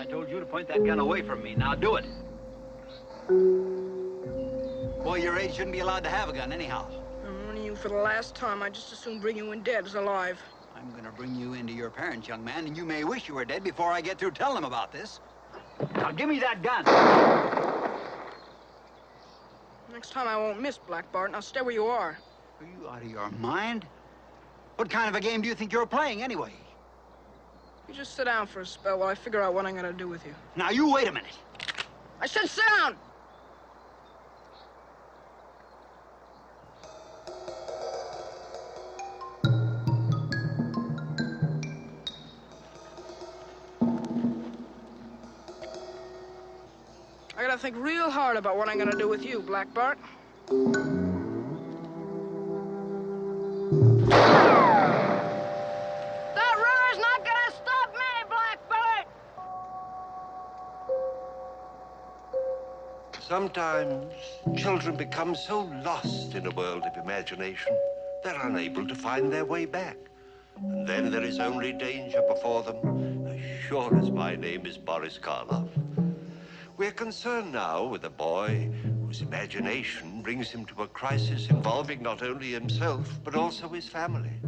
told you to point that gun away from me. Now do it. Boy, your age shouldn't be allowed to have a gun anyhow. I'm warning you for the last time. I'd just as soon bring you in dead as alive. I'm gonna bring you into your parents, young man, and you may wish you were dead before I get through telling them about this. Now give me that gun. Next time I won't miss, Black Bart. Now stay where you are. Are you out of your mind? What kind of a game do you think you're playing, anyway? You just sit down for a spell while I figure out what I'm gonna do with you. Now, you wait a minute. I said sit down! I gotta think real hard about what I'm gonna do with you, Black Bart. Sometimes children become so lost in a world of imagination, they're unable to find their way back. And then there is only danger before them, as sure as my name is Boris Karloff. We're concerned now with a boy whose imagination brings him to a crisis involving not only himself, but also his family.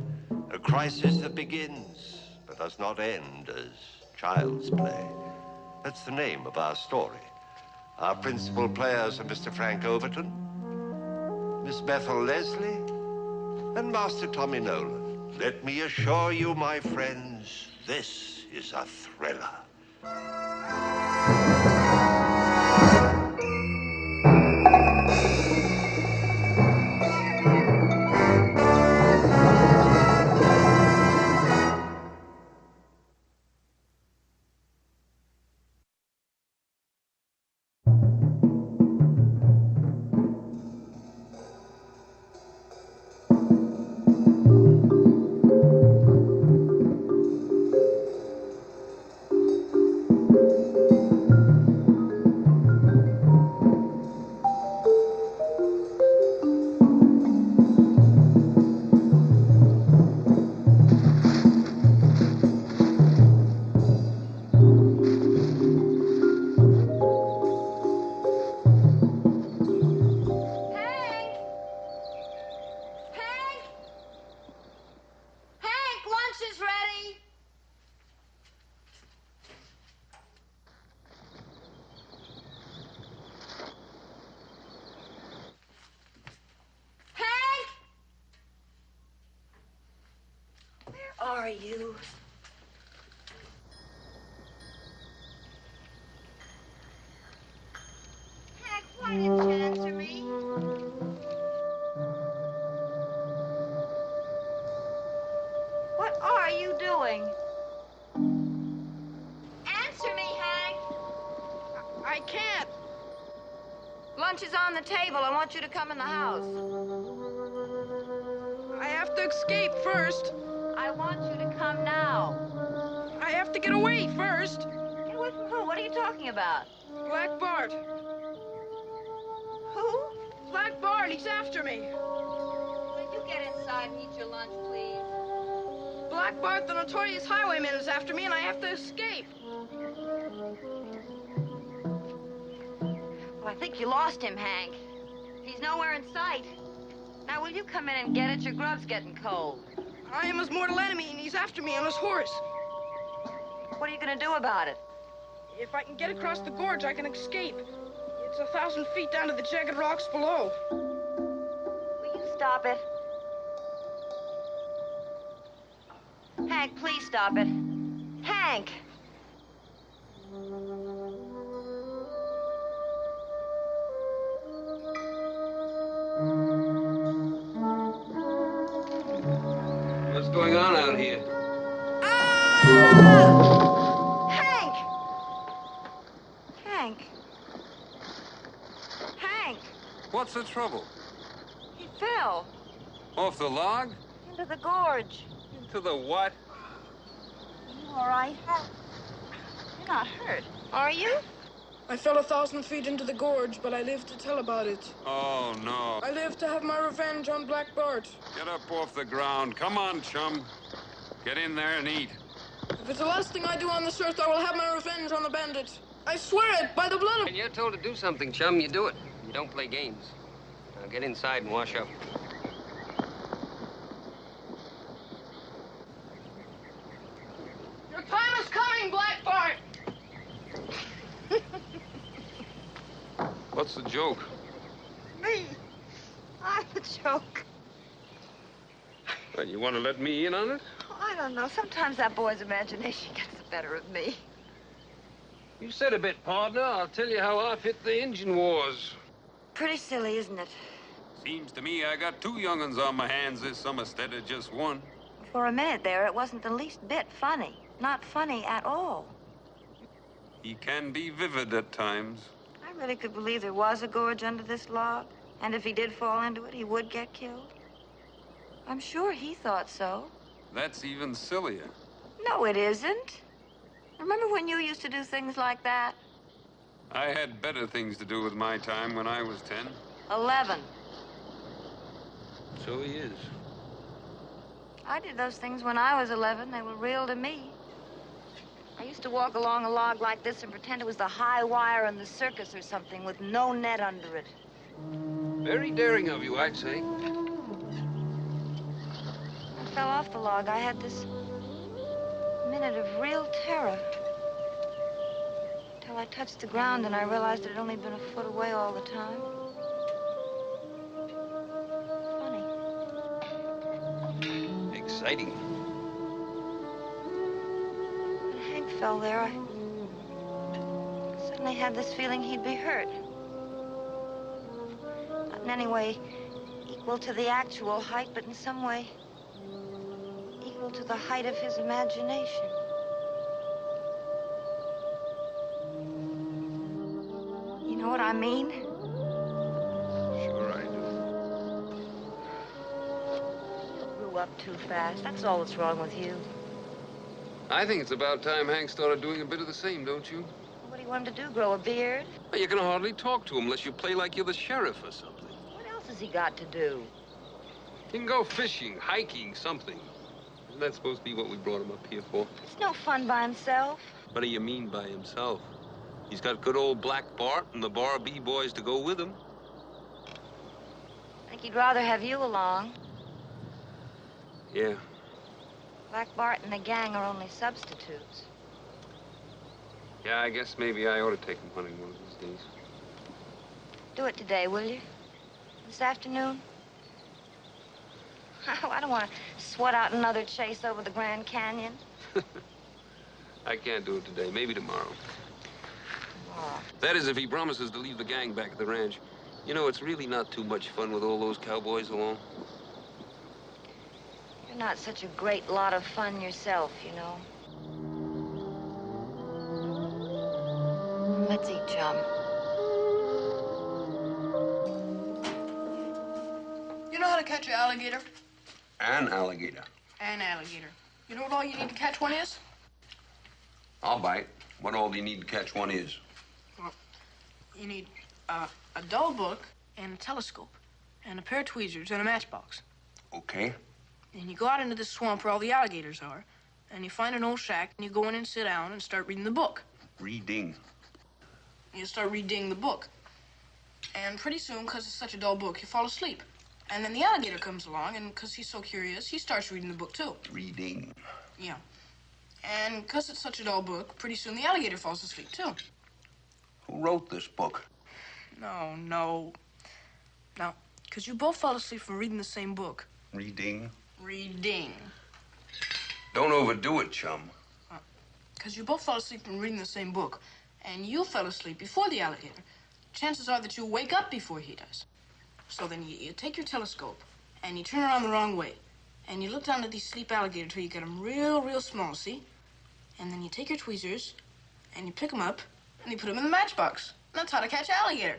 A crisis that begins, but does not end as child's play. That's the name of our story. Our principal players are Mr. Frank Overton, Miss Bethel Leslie, and Master Tommy Nolan. Let me assure you, my friends, this is a thriller. Are you? Heck, why didn't you answer me? What are you doing? Answer me, Hank! I can't. Lunch is on the table. I want you to come in the house. I have to escape first. I want you to come now. I have to get away first. Get away from who? What are you talking about? Black Bart. Who? Black Bart, he's after me. Will you get inside and eat your lunch, please? Black Bart, the notorious highwayman, is after me, and I have to escape. Well, I think you lost him, Hank. He's nowhere in sight. Now, will you come in and get it? Your grub's getting cold. I am his mortal enemy, and he's after me on his horse. What are you going to do about it? If I can get across the gorge, I can escape. It's 1,000 feet down to the jagged rocks below. Will you stop it? Hank, please stop it. Hank! What's going on out here? Hank! Hank! Hank! What's the trouble? He fell Off the log? into the gorge. Into the what? You all right? You're not hurt, are you? I fell 1,000 feet into the gorge, but I live to tell about it. Oh, no. I live to have my revenge on Black Bart. Get up off the ground. Come on, chum. Get in there and eat. If it's the last thing I do on this earth, I will have my revenge on the bandits. I swear it, by the blood of... When you're told to do something, chum, you do it. You don't play games. Now get inside and wash up. Your time is coming, Black Bart! What's the joke? Me? I'm the joke. Well, you want to let me in on it? Oh, I don't know. Sometimes that boy's imagination gets the better of me. You said a bit, partner. I'll tell you how I fit the engine wars. Pretty silly, isn't it? Seems to me I got 2 young'uns on my hands this summer instead of just 1. For a minute there, it wasn't the least bit funny. Not funny at all. He can be vivid at times. I really could believe there was a gorge under this log. And if he did fall into it, he would get killed. I'm sure he thought so. That's even sillier. No, it isn't. Remember when you used to do things like that? I had better things to do with my time when I was 10. 11. So he is. I did those things when I was 11. They were real to me. I used to walk along a log like this and pretend it was the high wire in the circus or something with no net under it. Very daring of you, I'd say. I fell off the log. I had this minute of real terror. Till I touched the ground and I realized it had only been a foot away all the time. Funny. Exciting. When Hank fell there, I suddenly had this feeling he'd be hurt. Not in any way equal to the actual height, but in some way equal to the height of his imagination. You know what I mean? Sure I do. You grew up too fast. That's all that's wrong with you. I think it's about time Hank started doing a bit of the same, don't you? What do you want him to do, grow a beard? Well, you can hardly talk to him unless you play like you're the sheriff or something. What else has he got to do? He can go fishing, hiking, something. Isn't that supposed to be what we brought him up here for? It's no fun by himself. What do you mean by himself? He's got good old Black Bart and the Bar B boys to go with him. I think he'd rather have you along. Yeah. Black Bart and the gang are only substitutes. Yeah, I guess maybe I ought to take him hunting one of these days. Do it today, will you? This afternoon? I don't want to sweat out another chase over the Grand Canyon. I can't do it today. Maybe tomorrow. Oh. That is, if he promises to leave the gang back at the ranch. You know, it's really not too much fun with all those cowboys along. You're not such a great lot of fun yourself, you know. Let's eat, chum. You know how to catch an alligator? An alligator. An alligator. You know what all you need to catch one is? I'll bite. What all do you need to catch one is? Well, you need a dull book and a telescope and a pair of tweezers and a matchbox. Okay. And you go out into the swamp where all the alligators are, and you find an old shack, and you go in and sit down and start reading the book. Reading. You start reading the book. And pretty soon, because it's such a dull book, you fall asleep. And then the alligator comes along, and because he's so curious, he starts reading the book, too. Reading. Yeah. And because it's such a dull book, pretty soon the alligator falls asleep, too. Who wrote this book? No. Now, because you both fall asleep from reading the same book. Reading. Reading. Don't overdo it, chum. Because you both fall asleep from reading the same book, and you fell asleep before the alligator, chances are that you'll wake up before he does. So then you take your telescope, and you turn around the wrong way, and you look down at these sleep alligators till you get them real, real small, see? And then you take your tweezers, and you pick them up, and you put them in the matchbox. That's how to catch an alligator.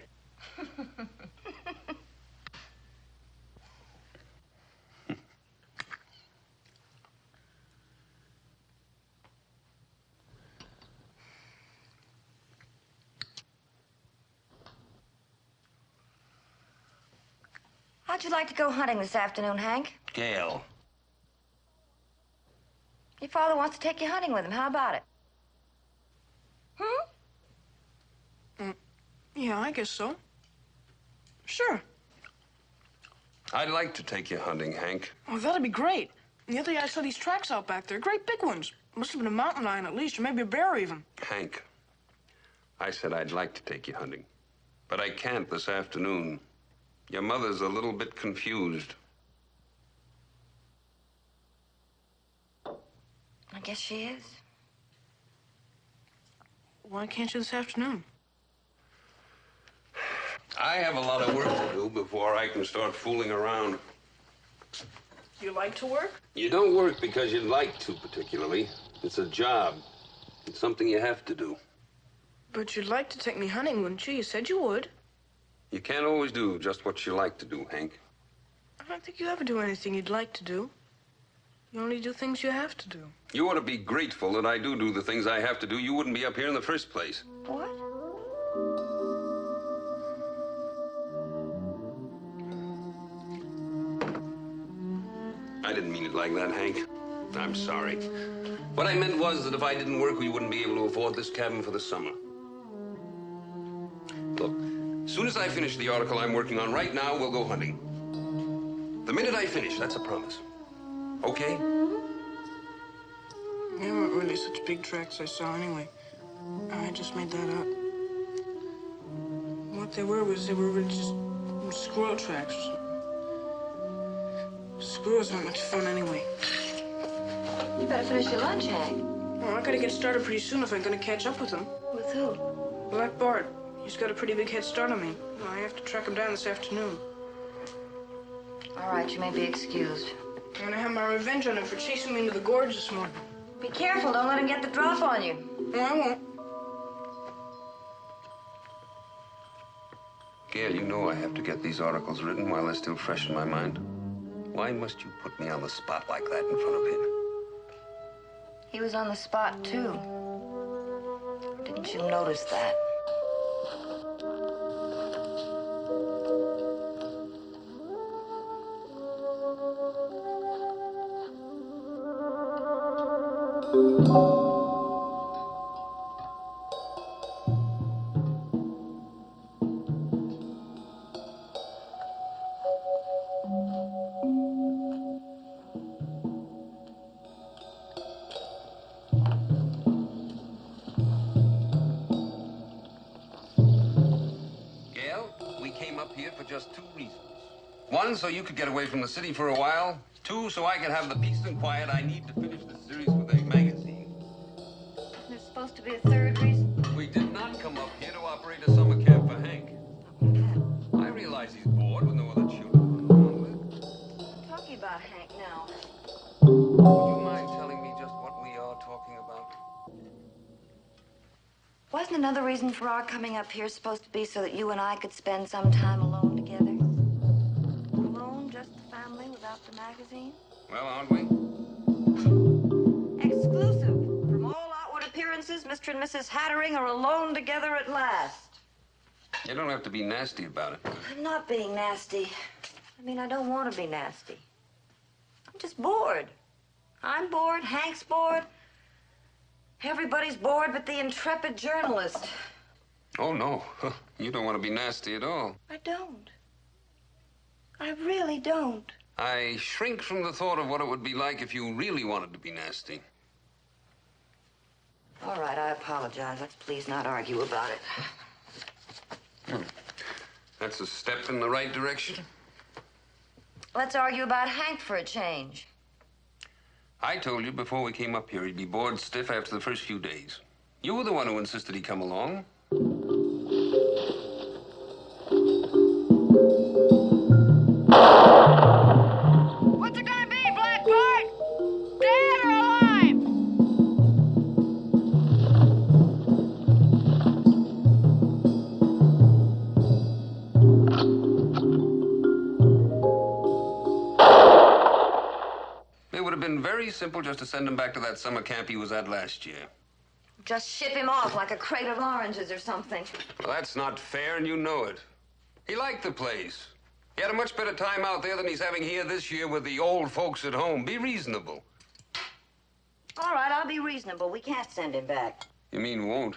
How'd you like to go hunting this afternoon, Hank? Gail. Your father wants to take you hunting with him. How about it? Yeah, I guess so. Sure. I'd like to take you hunting, Hank. Oh, that'd be great. The other day I saw these tracks out back there. Great big ones. Must have been a mountain lion at least, or maybe a bear even. Hank, I said I'd like to take you hunting. But I can't this afternoon. Your mother's a little bit confused. I guess she is. Why can't you this afternoon? I have a lot of work to do before I can start fooling around. You like to work? You don't work because you'd like to, particularly. It's a job. It's something you have to do. But you'd like to take me hunting, wouldn't you? You said you would. You can't always do just what you like to do, Hank. I don't think you ever do anything you'd like to do. You only do things you have to do. You ought to be grateful that I do the things I have to do. You wouldn't be up here in the first place. What? I didn't mean it like that, Hank. I'm sorry. What I meant was that if I didn't work, we wouldn't be able to afford this cabin for the summer. Look, as soon as I finish the article I'm working on right now, we'll go hunting. The minute I finish, that's a promise. Okay? They weren't really such big tracks I saw anyway. I just made that up. What they were was they were really just squirrel tracks. Squirrels aren't much fun anyway. You better finish your lunch, Hank. Well, I gotta get started pretty soon if I'm gonna catch up with them. With who? Black Bart. He's got a pretty big head start on me. I have to track him down this afternoon. All right, you may be excused. I'm gonna have my revenge on him for chasing me into the gorge this morning. Be careful, don't let him get the drop on you. No, I won't. Gail, you know I have to get these articles written while they're still fresh in my mind. Why must you put me on the spot like that in front of him? He was on the spot, too. Didn't you notice that? Just two reasons. One, so you could get away from the city for a while. Two, so I could have the peace and quiet I need to finish this series with a magazine. There's supposed to be a third reason. We did not come up here to operate a summer camp for Hank. I realize he's bored with no other children to run around with. I'm talking about Hank now. Would you mind telling me just what we are talking about? Wasn't another reason for our coming up here supposed to be so that you and I could spend some time alone together? Alone, just the family, without the magazine? Well, aren't we? Exclusive. From all outward appearances, Mr. and Mrs. Hattering are alone together at last. You don't have to be nasty about it. I'm not being nasty. I mean, I don't want to be nasty. I'm just bored. I'm bored. Hank's bored. Everybody's bored but the intrepid journalist. Oh, no. You don't want to be nasty at all. I don't. I really don't. I shrink from the thought of what it would be like if you really wanted to be nasty. All right, I apologize. Let's please not argue about it. That's a step in the right direction. Let's argue about Hank for a change. I told you before we came up here he'd be bored stiff after the first few days. You were the one who insisted he come along. What's it gonna be, Black Bart? Dead or alive? It would have been very simple just to send him back to that summer camp he was at last year. Just ship him off like a crate of oranges or something. Well, that's not fair, and you know it. He liked the place. He had a much better time out there than he's having here this year with the old folks at home. Be reasonable. All right, I'll be reasonable. We can't send him back. You mean won't?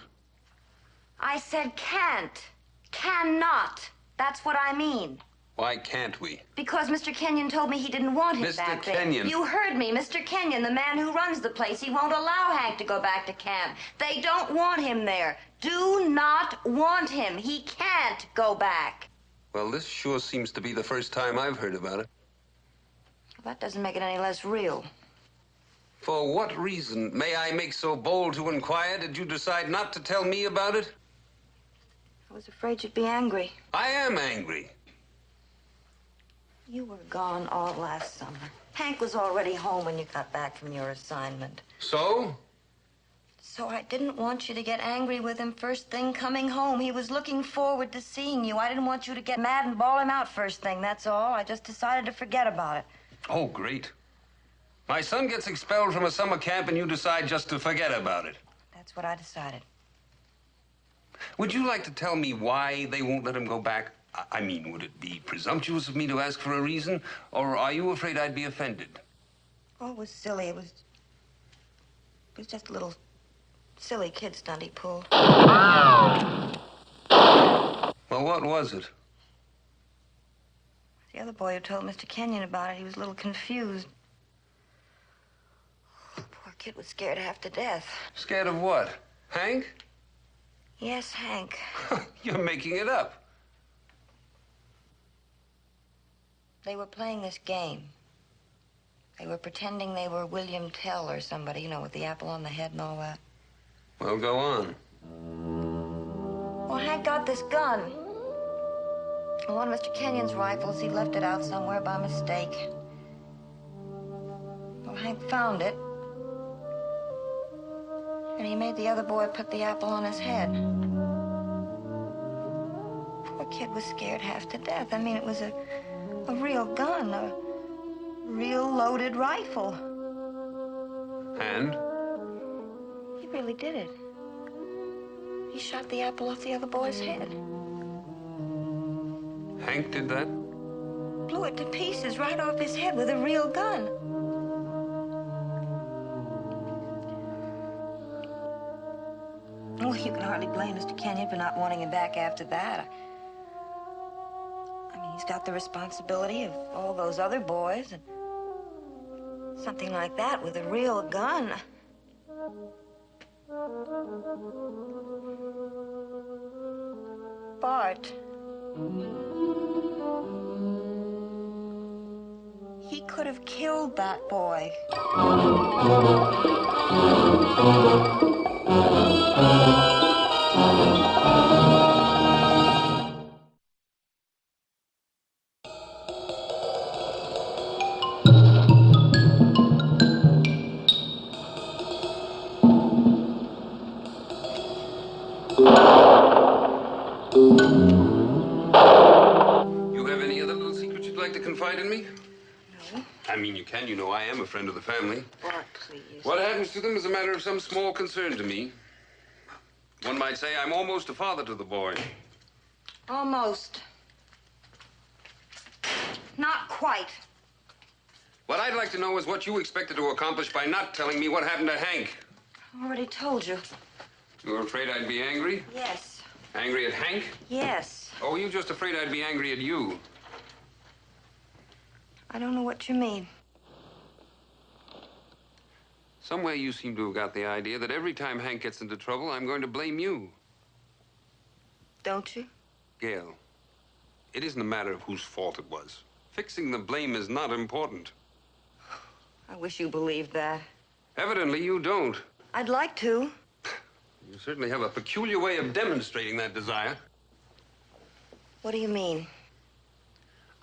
I said can't. Cannot. That's what I mean. Why can't we? Because Mr. Kenyon told me he didn't want him back there. Mr. Kenyon. You heard me. Mr. Kenyon, the man who runs the place, he won't allow Hank to go back to camp. They don't want him there. Do not want him. He can't go back. Well, this sure seems to be the first time I've heard about it. That doesn't make it any less real. For what reason, may I make so bold to inquire, did you decide not to tell me about it? I was afraid you'd be angry. I am angry. You were gone all last summer. Hank was already home when you got back from your assignment. So? So I didn't want you to get angry with him first thing coming home. He was looking forward to seeing you. I didn't want you to get mad and bawl him out first thing, that's all. I just decided to forget about it. Oh, great. My son gets expelled from a summer camp and you decide just to forget about it. That's what I decided. Would you like to tell me why they won't let him go back? I mean, would it be presumptuous of me to ask for a reason? Or are you afraid I'd be offended? Oh, it was silly. It was just a little silly kid stunt he pulled. Well, what was it? The other boy who told Mr. Kenyon about it, he was a little confused. Oh, poor kid was scared half to death. Scared of what? Hank? Yes, Hank. You're making it up. They were playing this game. They were pretending they were William Tell or somebody, you know, with the apple on the head and all that. Well, go on. Well, Hank got this gun. One of Mr. Kenyon's rifles, he left it out somewhere by mistake. Well, Hank found it. And he made the other boy put the apple on his head. Poor kid was scared half to death. I mean, it was a real gun, a real loaded rifle. And? He really did it. He shot the apple off the other boy's head. Hank did that? Blew it to pieces right off his head with a real gun. Well, you can hardly blame Mr. Kenyon for not wanting him back after that. I mean, he's got the responsibility of all those other boys, and something like that with a real gun. Bart. He could have killed that boy. You have any other little secrets you'd like to confide in me? No. I mean, you can. You know I am a friend of the family. Bart, please. What happens to them is a matter of some small concern to me. One might say I'm almost a father to the boy. Almost. Not quite. What I'd like to know is what you expected to accomplish by not telling me what happened to Hank. I already told you. You were afraid I'd be angry? Yes. Angry at Hank? Yes. Or were you just afraid I'd be angry at you? I don't know what you mean. Somewhere you seem to have got the idea that every time Hank gets into trouble, I'm going to blame you. Don't you? Gail, it isn't a matter of whose fault it was. Fixing the blame is not important. I wish you believed that. Evidently, you don't. I'd like to. You certainly have a peculiar way of demonstrating that desire. What do you mean?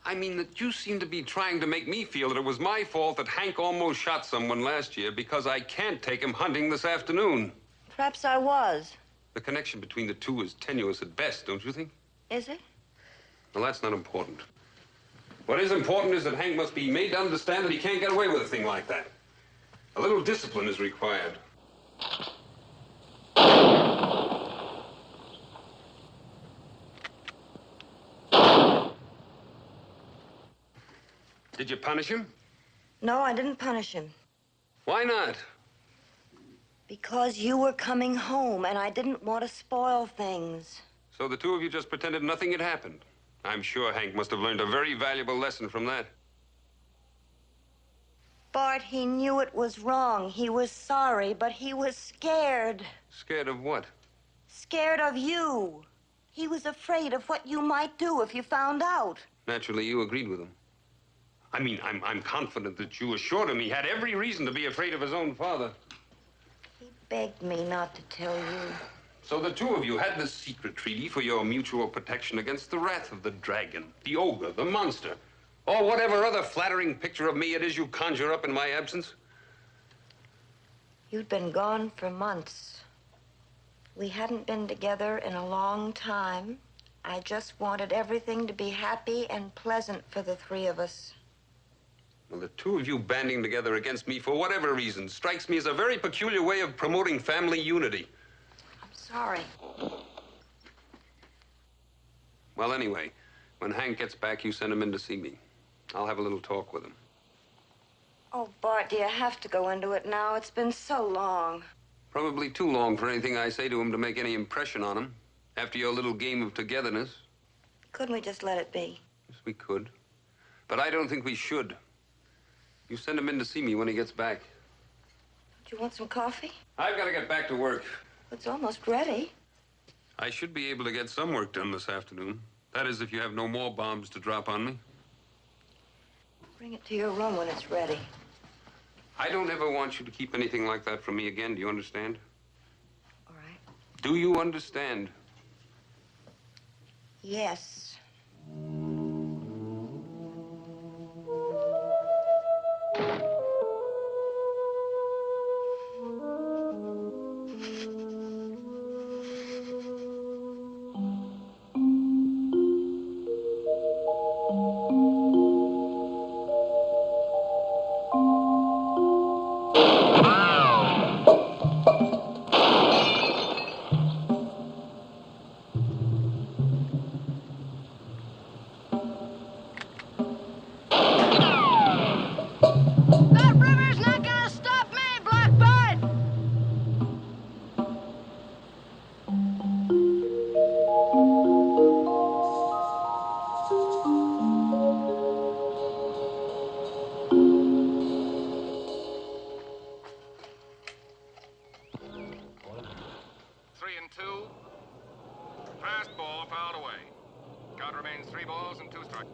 I mean that you seem to be trying to make me feel that it was my fault that Hank almost shot someone last year because I can't take him hunting this afternoon. Perhaps I was. The connection between the two is tenuous at best, don't you think? Is it? Well, that's not important. What is important is that Hank must be made to understand that he can't get away with a thing like that. A little discipline is required. Did you punish him? No, I didn't punish him. Why not? Because you were coming home, and I didn't want to spoil things. So the two of you just pretended nothing had happened. I'm sure Hank must have learned a very valuable lesson from that. Bart, he knew it was wrong. He was sorry, but he was scared. Scared of what? Scared of you. He was afraid of what you might do if you found out. Naturally, you agreed with him. I mean, I'm confident that you assured him he had every reason to be afraid of his own father. He begged me not to tell you. So the two of you had this secret treaty for your mutual protection against the wrath of the dragon, the ogre, the monster, or whatever other flattering picture of me it is you conjure up in my absence? You'd been gone for months. We hadn't been together in a long time. I just wanted everything to be happy and pleasant for the three of us. Well, the two of you banding together against me for whatever reason strikes me as a very peculiar way of promoting family unity. I'm sorry. Well, anyway, when Hank gets back, you send him in to see me. I'll have a little talk with him. Oh, Bart, do you have to go into it now? It's been so long. Probably too long for anything I say to him to make any impression on him. After your little game of togetherness. Couldn't we just let it be? Yes, we could. But I don't think we should. You send him in to see me when he gets back. Do you want some coffee? I've got to get back to work. It's almost ready. I should be able to get some work done this afternoon. That is, if you have no more bombs to drop on me. Bring it to your room when it's ready. I don't ever want you to keep anything like that from me again. Do you understand? All right. Do you understand? Yes. That river's not gonna stop me, Blackbird! Three and two. Fast ball fouled away. Count remains 3 balls and 2 strikes.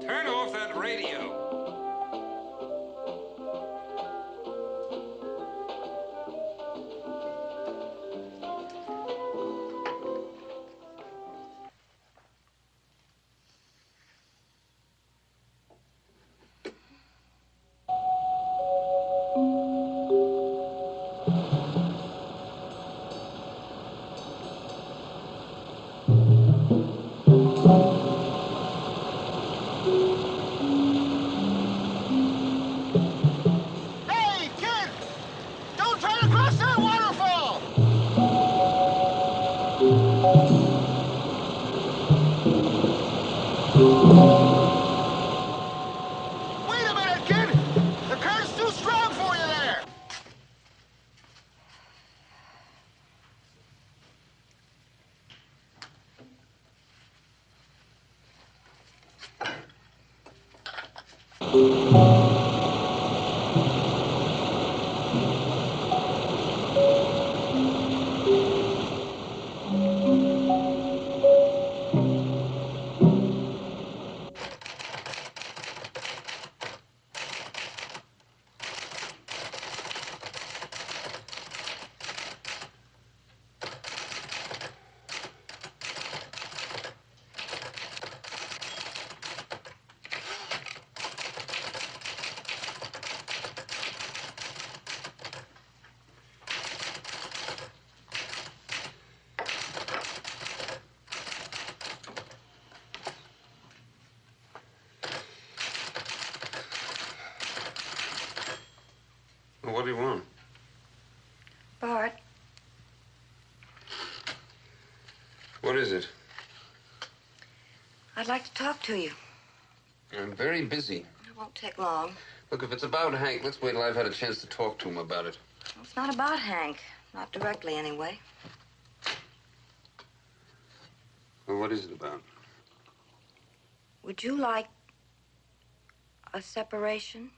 Turn off that radio. Hey, kid! Don't try to cross that waterfall! Wait a minute, kid! The current's too strong for you there! What do you want? Bart, What is it? I'd like to talk to you. I'm very busy. It won't take long. Look, if it's about Hank, let's wait till I've had a chance to talk to him about it. It's not about Hank. Not directly, anyway. Well, what is it about? Would you like a separation?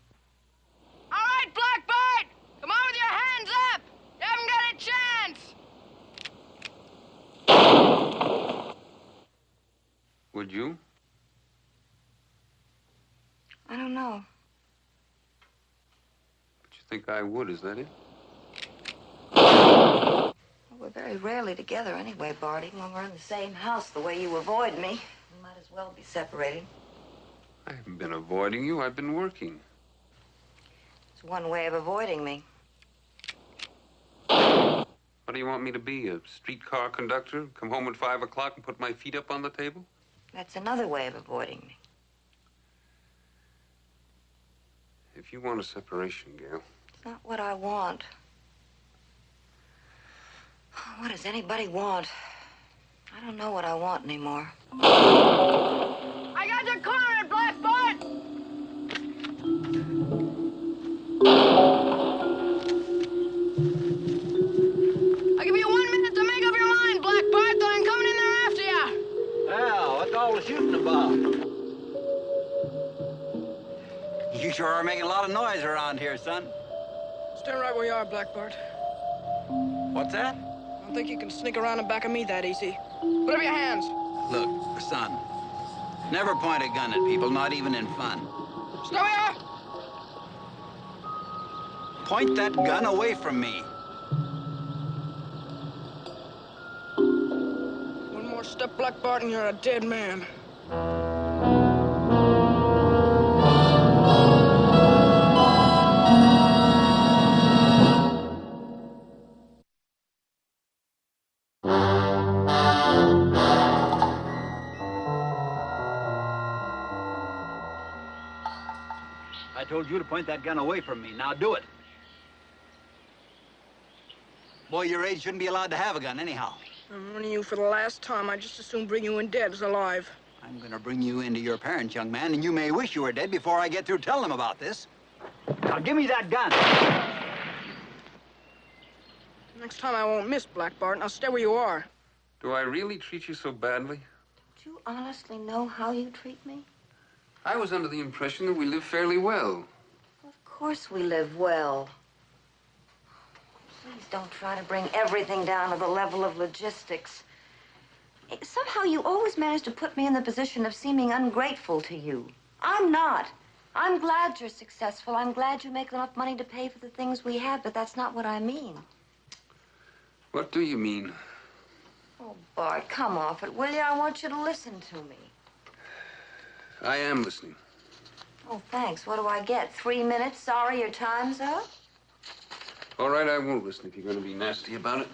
All right, Blackbird! Come on with your hands up! You haven't got a chance! Would you? I don't know. But you think I would, is that it? Well, we're very rarely together anyway, Bart. Even when we're in the same house, the way you avoid me, we might as well be separated. I haven't been avoiding you. I've been working. It's one way of avoiding me. What do you want me to be, a streetcar conductor? Come home at 5 o'clock and put my feet up on the table? That's another way of avoiding me. If you want a separation, Gail. It's not what I want. What does anybody want? I don't know what I want anymore. I got you cornered, Blackbird! I'll give you 1 minute to make up your mind, Blackbird, then I'm coming in there after you. Well, what's all the shooting about? You sure are making a lot of noise around here, son. Stay right where you are, Blackbird. What's that? I don't think you can sneak around in back of me that easy. Put up your hands. Look, son, never point a gun at people, not even in fun. Stay where you are. Point that gun away from me. One more step, Blackbird, and you're a dead man. I told you to point that gun away from me. Now do it. Boy your age shouldn't be allowed to have a gun anyhow. I'm warning you for the last time. I just as soon bring you in dead as alive. I'm gonna bring you into your parents, young man, and you may wish you were dead before I get through telling them about this. Now give me that gun. Next time I won't miss, Blackbird. Now stay where you are. Do I really treat you so badly? Do you honestly know how you treat me? I was under the impression that we live fairly well. Of course we live well. Please don't try to bring everything down to the level of logistics. Somehow you always manage to put me in the position of seeming ungrateful to you. I'm not. I'm glad you're successful. I'm glad you make enough money to pay for the things we have, but that's not what I mean. What do you mean? Oh, Bart, come off it, will you? I want you to listen to me. I am listening. Oh, thanks. What do I get? 3 minutes? Sorry, your time's up? All right, I won't listen if you're going to be nasty about it.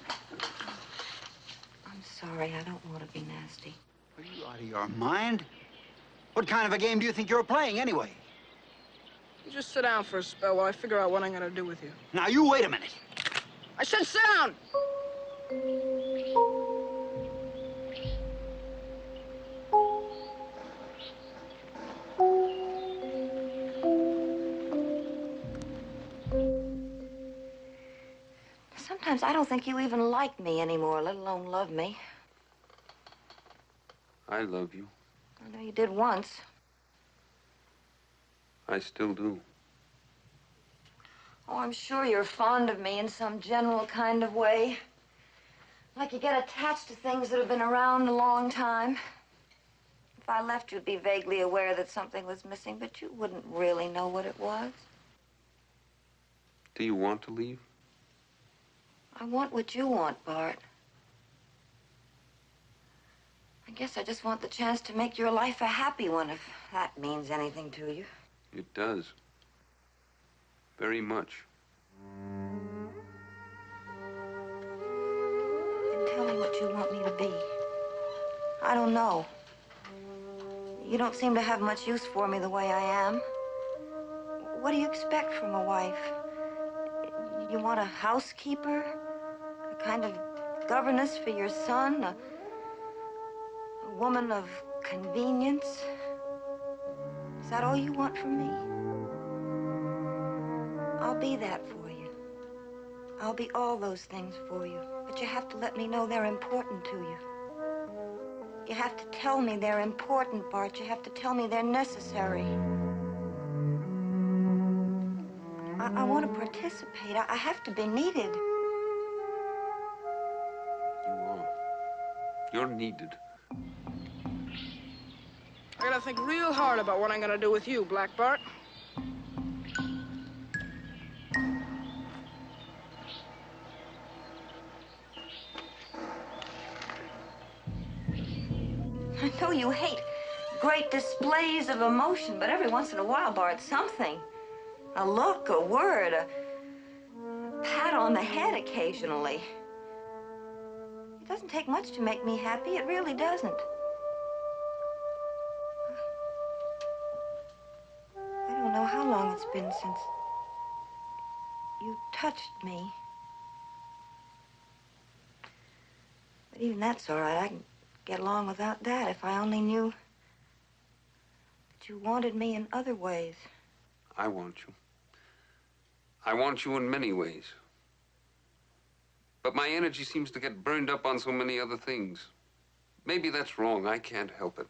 I'm sorry. I don't want to be nasty. Are you out of your mind? What kind of a game do you think you're playing, anyway? You just sit down for a spell while I figure out what I'm going to do with you. Now, you wait a minute. I said sit down! Sometimes I don't think you even like me anymore, let alone love me. I love you. I know you did once. I still do. Oh, I'm sure you're fond of me in some general kind of way. Like you get attached to things that have been around a long time. If I left, you'd be vaguely aware that something was missing, but you wouldn't really know what it was. Do you want to leave? I want what you want, Bart. I guess I just want the chance to make your life a happy one, if that means anything to you. It does. Very much. Then tell me what you want me to be. I don't know. You don't seem to have much use for me the way I am. What do you expect from a wife? You want a housekeeper? A kind of governess for your son? A woman of convenience? Is that all you want from me? I'll be that for you. I'll be all those things for you. But you have to let me know they're important to you. You have to tell me they're important, Bart. You have to tell me they're necessary. I want to participate. I have to be needed. You are. You're needed. I gotta think real hard about what I'm gonna do with you, Black Bart. I know you hate great displays of emotion, but every once in a while, Bart, something. A look, a word, a pat on the head occasionally. It doesn't take much to make me happy. It really doesn't. I don't know how long it's been since you touched me. But even that's all right. I can get along without that if I only knew that you wanted me in other ways. I want you. I want you in many ways. But my energy seems to get burned up on so many other things. Maybe that's wrong. I can't help it.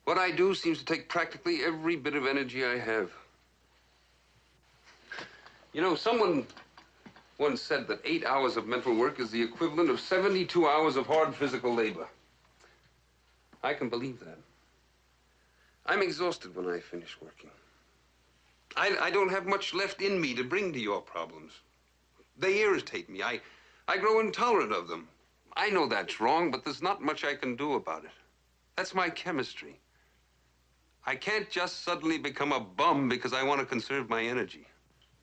What I do seems to take practically every bit of energy I have. You know, someone once said that 8 hours of mental work is the equivalent of 72 hours of hard physical labor. I can believe that. I'm exhausted when I finish working. I don't have much left in me to bring to your problems. They irritate me. I grow intolerant of them. I know that's wrong, but there's not much I can do about it. That's my chemistry. I can't just suddenly become a bum because I want to conserve my energy.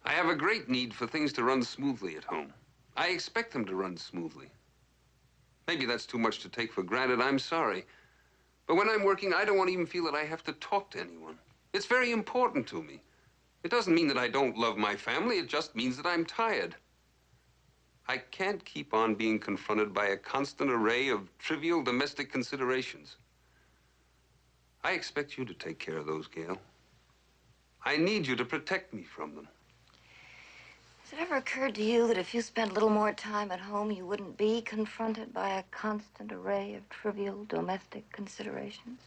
I have a great need for things to run smoothly at home. I expect them to run smoothly. Maybe that's too much to take for granted. I'm sorry. But when I'm working, I don't want to even feel that I have to talk to anyone. It's very important to me. It doesn't mean that I don't love my family. It just means that I'm tired. I can't keep on being confronted by a constant array of trivial domestic considerations. I expect you to take care of those, Gail. I need you to protect me from them. Has it ever occurred to you that if you spent a little more time at home, you wouldn't be confronted by a constant array of trivial domestic considerations?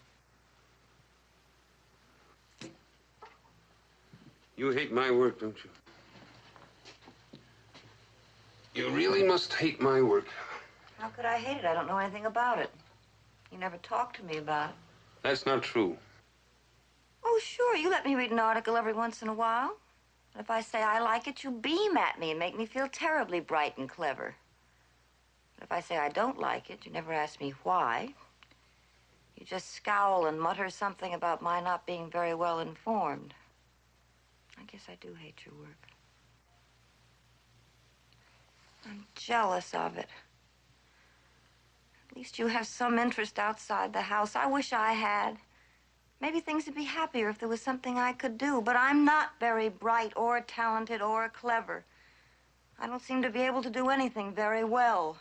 You hate my work, don't you? You really must hate my work. How could I hate it? I don't know anything about it. You never talked to me about it. That's not true. Oh, sure. You let me read an article every once in a while. If I say I like it, you beam at me and make me feel terribly bright and clever. But if I say I don't like it, you never ask me why. You just scowl and mutter something about my not being very well informed. I guess I do hate your work. I'm jealous of it. At least you have some interest outside the house. I wish I had. Maybe things would be happier if there was something I could do, but I'm not very bright or talented or clever. I don't seem to be able to do anything very well.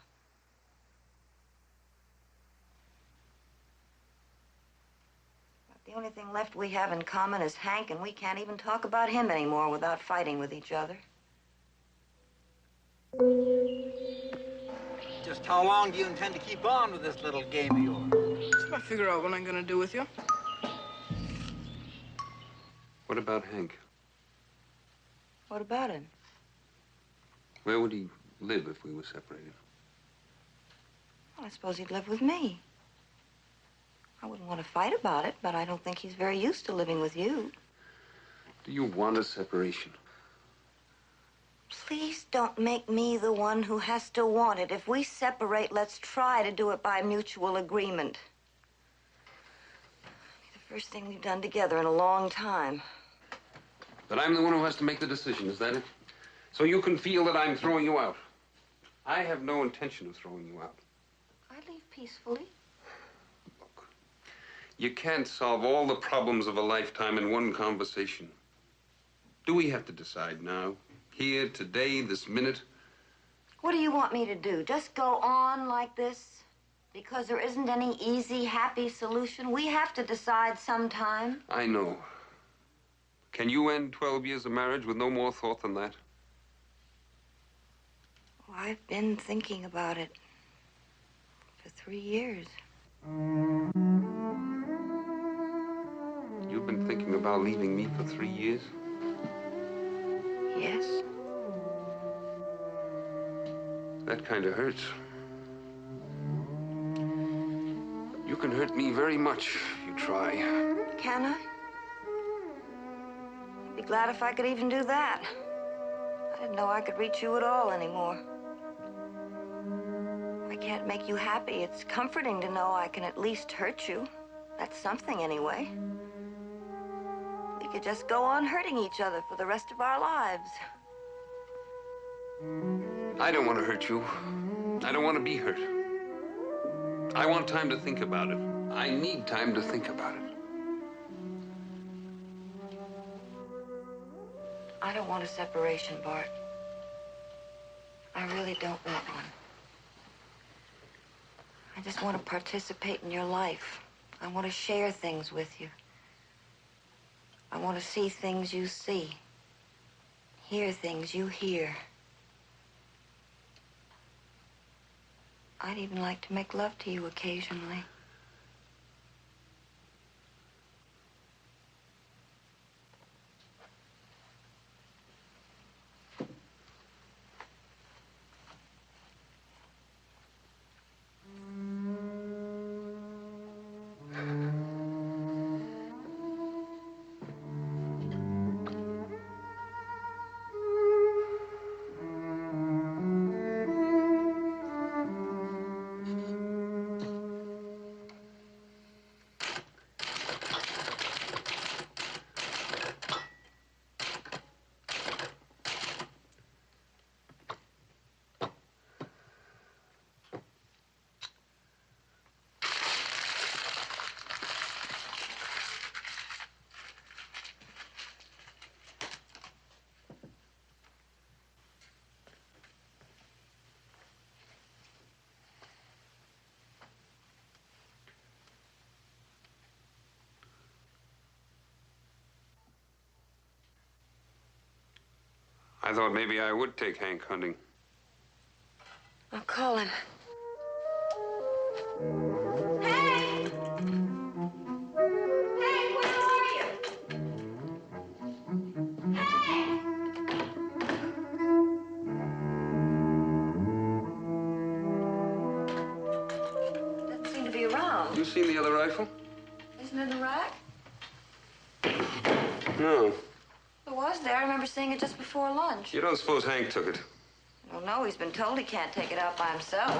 The only thing left we have in common is Hank, and we can't even talk about him anymore without fighting with each other. Just how long do you intend to keep on with this little game of yours? I'll figure out what I'm gonna do with you. What about Hank? What about him? Where would he live if we were separated? Well, I suppose he'd live with me. I wouldn't want to fight about it, but I don't think he's very used to living with you. Do you want a separation? Please don't make me the one who has to want it. If we separate, let's try to do it by mutual agreement. It'll be the first thing we've done together in a long time. But I'm the one who has to make the decision, is that it? So you can feel that I'm throwing you out. I have no intention of throwing you out. I leave peacefully. You can't solve all the problems of a lifetime in one conversation. Do we have to decide now, Here, today, this minute. What do you want me to do? Just go on like this? Because there isn't any easy, happy solution? We have to decide sometime. I know. Can you end 12 years of marriage with no more thought than that? Oh, I've been thinking about it for 3 years. You've been thinking about leaving me for 3 years? Yes. That kind of hurts. You can hurt me very much if you try. Can I? I'd be glad if I could even do that. I didn't know I could reach you at all anymore. I can't make you happy. It's comforting to know I can at least hurt you. That's something anyway. We could just go on hurting each other for the rest of our lives. I don't want to hurt you. I don't want to be hurt. I want time to think about it. I need time to think about it. I don't want a separation, Bart. I really don't want one. I just want to participate in your life. I want to share things with you. I want to see things you see. Hear things you hear. I'd even like to make love to you occasionally. I thought maybe I would take Hank hunting. I'll call him. Hey! Hey, where are you? Hey! Doesn't seem to be around. You seen the other rifle? Isn't it in the rack? No. It was there. I remember seeing it just before lunch. You don't suppose Hank took it? I don't know. He's been told he can't take it out by himself.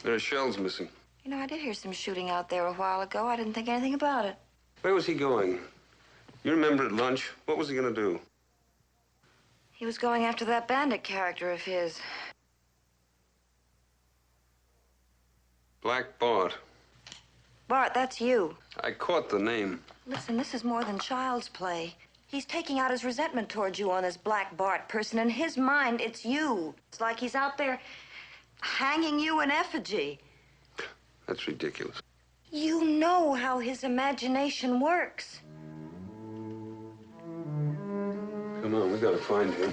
There are shells missing. You know, I did hear some shooting out there a while ago. I didn't think anything about it. Where was he going? You remember at lunch? What was he going to do? He was going after that bandit character of his. Black Bart. Bart, that's you. I caught the name. Listen, this is more than child's play. He's taking out his resentment towards you on this Black Bart person. In his mind, it's you. It's like he's out there hanging you in effigy. That's ridiculous. You know how his imagination works. Come on, we gotta find him.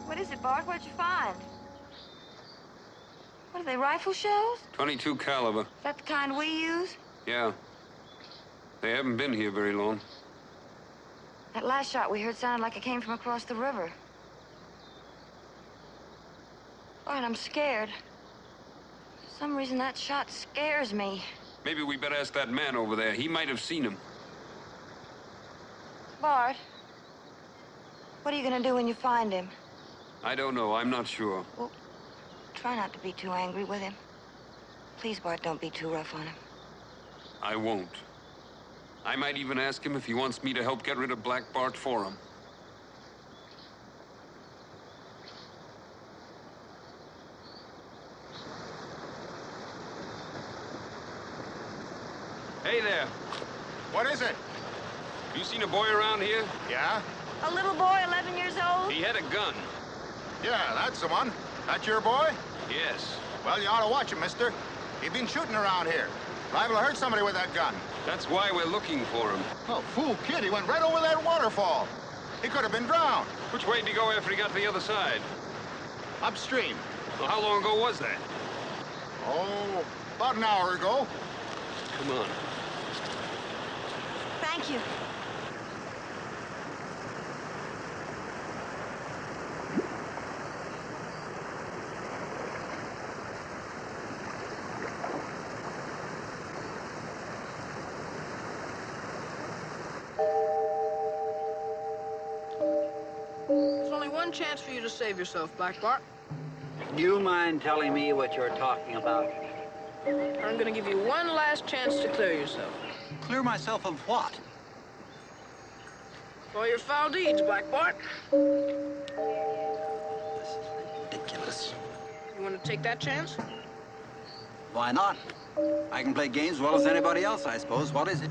What is it, Bart? What'd you find? What are they, rifle shells? .22 caliber. Is that the kind we use? Yeah. They haven't been here very long. That last shot we heard sounded like it came from across the river. Bart, I'm scared. For some reason, that shot scares me. Maybe we better ask that man over there. He might have seen him. Bart, what are you gonna do when you find him? I don't know. I'm not sure. Well, try not to be too angry with him. Please, Bart, don't be too rough on him. I won't. I might even ask him if he wants me to help get rid of Black Bart for him. Hey there. What is it? You seen a boy around here? Yeah? A little boy, 11 years old? He had a gun. Yeah, that's the one. That your boy? Yes. Well, you ought to watch him, mister. He's been shooting around here. Liable to hurt somebody with that gun. That's why we're looking for him. Oh, fool kid, he went right over that waterfall. He could have been drowned. Which way did he go after he got to the other side? Upstream. Well, how long ago was that? Oh, about an hour ago. Come on. Thank you. There's only one chance for you to save yourself, Black Bart. Do you mind telling me what you're talking about? I'm gonna give you one last chance to clear yourself. Clear myself of what? For your foul deeds, Black Bart. This is ridiculous. You want to take that chance? Why not? I can play games as well as anybody else, I suppose. What is it?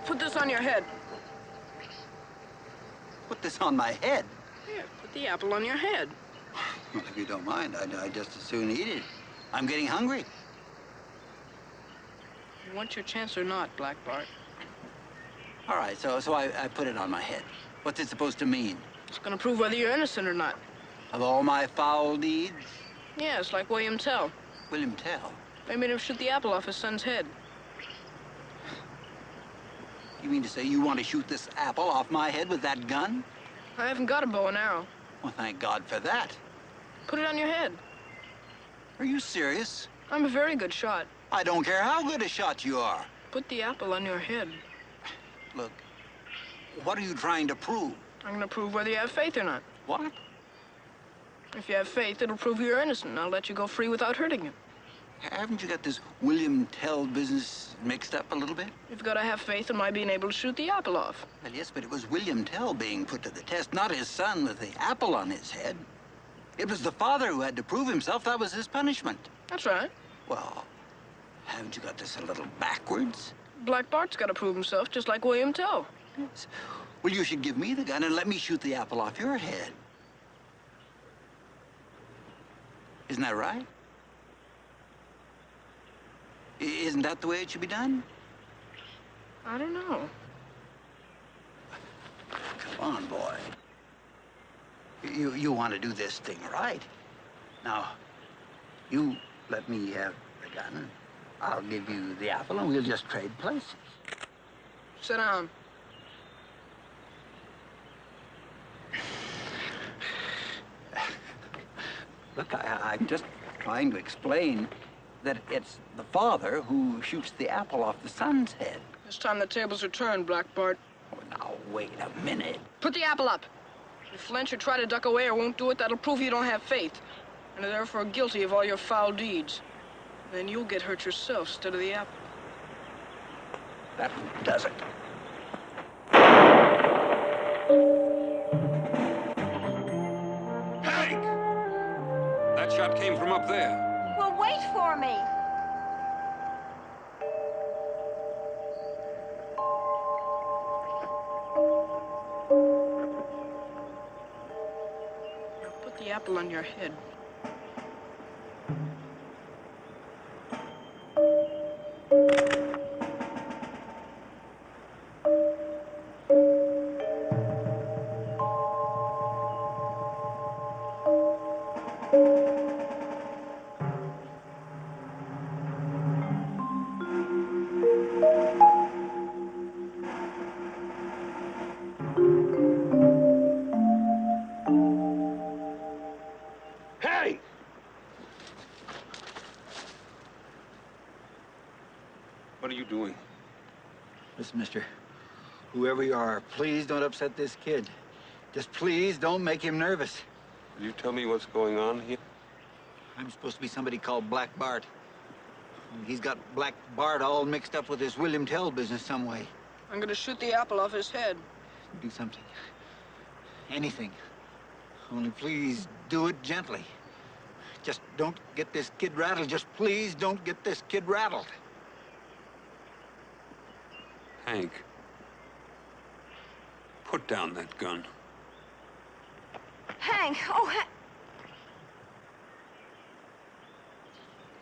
Put this on your head. Put this on my head. Here, put the apple on your head. Well, if you don't mind, I'd just as soon eat it. I'm getting hungry. You want your chance or not, Black Bart? All right, so I put it on my head. What's it supposed to mean? It's gonna prove whether you're innocent or not. Of all my foul deeds? Yeah, it's like William Tell. William Tell. They made him shoot the apple off his son's head. You mean to say you want to shoot this apple off my head with that gun? I haven't got a bow and arrow. Well, thank God for that. Put it on your head. Are you serious? I'm a very good shot. I don't care how good a shot you are. Put the apple on your head. Look, what are you trying to prove? I'm gonna prove whether you have faith or not. What? If you have faith, it'll prove you're innocent, and I'll let you go free without hurting you. Haven't you got this William Tell business mixed up a little bit? You've got to have faith in my being able to shoot the apple off. Well, yes, but it was William Tell being put to the test, not his son with the apple on his head. It was the father who had to prove himself. That was his punishment. That's right. Well, haven't you got this a little backwards? Black Bart's got to prove himself, just like William Tell. Yes. Well, you should give me the gun and let me shoot the apple off your head. Isn't that right? Isn't that the way it should be done? I don't know. Come on, boy. You want to do this thing right. Now, you let me have the gun, and I'll give you the apple, and we'll just trade places. Sit down. Look, I'm just trying to explain that it's the father who shoots the apple off the son's head. This time the tables are turned, Black Bart. Oh, now, wait a minute. Put the apple up. If you flinch or try to duck away or won't do it, that'll prove you don't have faith, and are therefore guilty of all your foul deeds. Then you'll get hurt yourself instead of the apple. That does it. Hank! That shot came from up there. Well, wait for me. Now put the apple on your head. What are you doing? Listen, mister, whoever you are, please don't upset this kid. Just please don't make him nervous. Will you tell me what's going on here? I'm supposed to be somebody called Black Bart. He's got Black Bart all mixed up with this William Tell business some way. I'm gonna shoot the apple off his head. Do something. Anything. Only please do it gently. Just don't get this kid rattled. Just please don't get this kid rattled. Hank. Put down that gun. Hank, oh,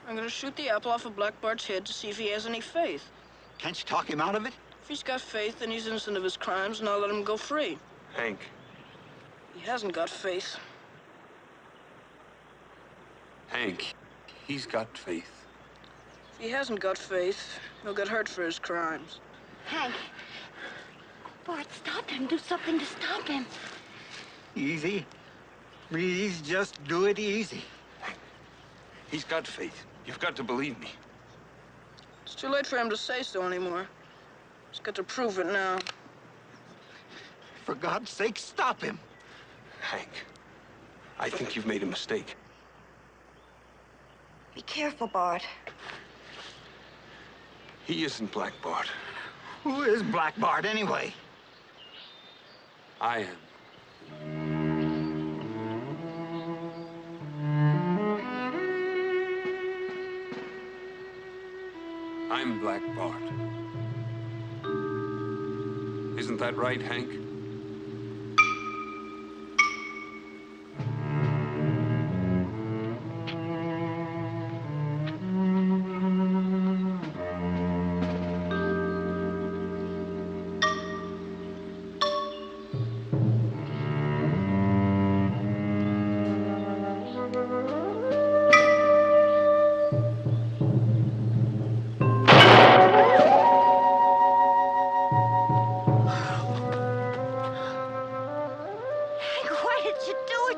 I'm gonna shoot the apple off of Black Bart's head to see if he has any faith. Can't you talk him out of it? If he's got faith, then he's innocent of his crimes, and I'll let him go free. Hank. He hasn't got faith. Hank. He's got faith. If he hasn't got faith, he'll get hurt for his crimes. Hank. Bart, stop him. Do something to stop him. Easy. Please just do it easy. He's got faith. You've got to believe me. It's too late for him to say so anymore. He's got to prove it now. For God's sake, stop him. Hank, I think you've made a mistake. Be careful, Bart. He isn't Black Bart. Who is Black Bart anyway? I am. I'm Black Bart. Isn't that right, Hank?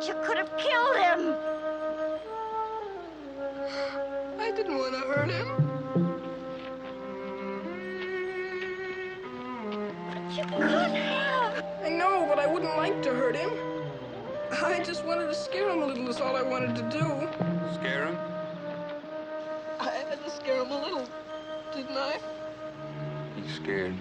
You could have killed him. I didn't want to hurt him. But you could have. I know, but I wouldn't like to hurt him. I just wanted to scare him a little, is all I wanted to do. Scare him? I had to scare him a little, didn't I? He's scared.